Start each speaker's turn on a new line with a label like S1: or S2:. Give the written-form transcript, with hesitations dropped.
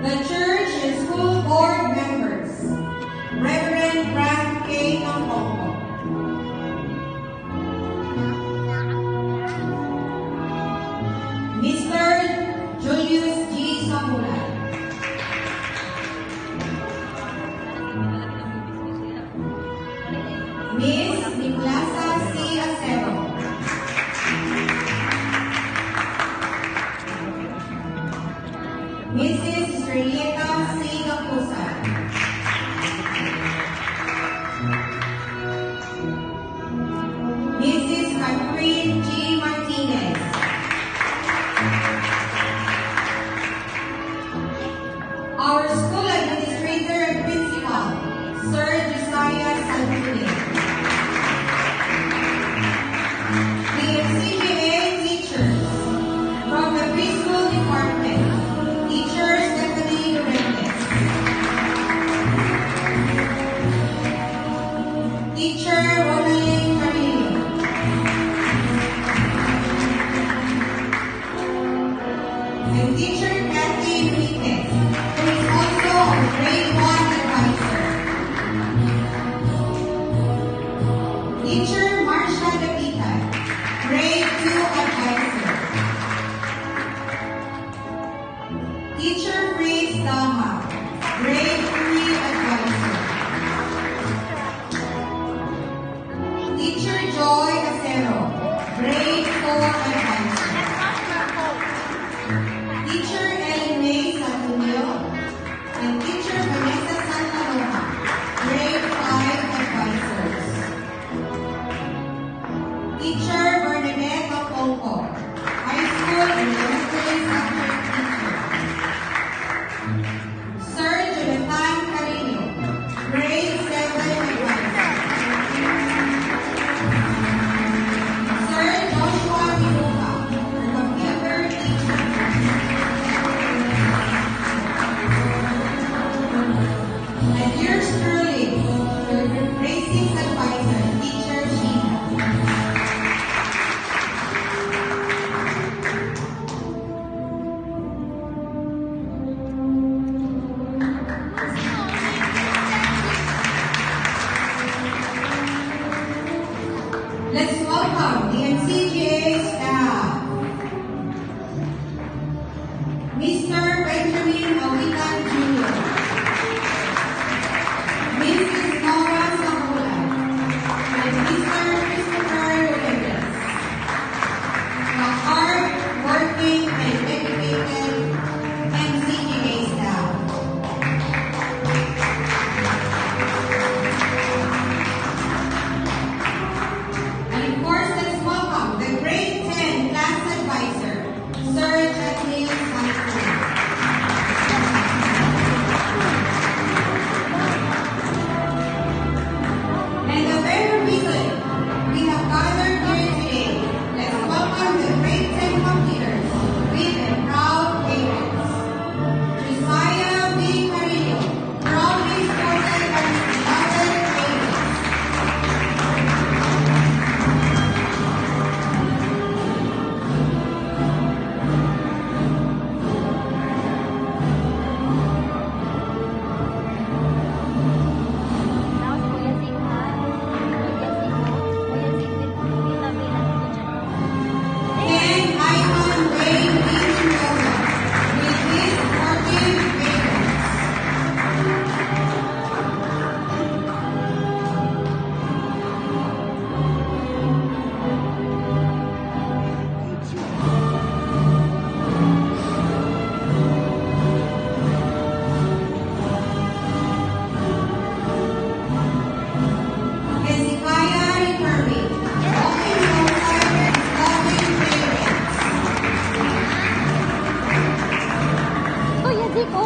S1: The church and school board members, Reverend Frank K. Nampongo, Mr. Julius G. Samurai, Miss Nicolasa C. Acero, Mrs. Estrelleta C. Gapusa, Mrs. Catherine G. Martinez, our school administrator and principal, Sir Josiah Saltune, the CGA teachers from the preschool department, Teacher Stephanie Lorenz, Teacher Ronaline Carrillo, and Teacher Kathy Enriquez, who is also our grade 1 advisor. Teacher Marcia Davita, grade 2 advisor. Teacher Fritz Dama, grade 3 advisor. Teacher Joy Acero, grade 4 advisor. Teacher Ellen May Santonio, and Teacher Vanessa Santaloha, grade 5 advisors. Teacher Bernadette Apolco, high school and elementary subject teacher. Sir Jonathan Carino, grade 7 advisor. Sir Joshua Miluka, computer teacher. And yours truly, your racing advisor, Teacher Sheena. Let's welcome the NCGA staff. Mr. Benjamin Awitan Jr., Mrs. Nora Zamula, and Mr. Christopher Rodriguez, the hard-working and dedicated NCGA staff. And of course, let's welcome the grade 10 class advisor, Sir Jacqueline Santos. And the very reason we have gathered here today, let's welcome the grade 10 completers with their proud parents. Josiah B. Carrillo, proudly supported by his beloved parents. Ken Ivan Wayne Villanueva, with his supportive parents. Hezekiah Ricurvi, walking alongside his loving parents.
S2: Kuya Zico,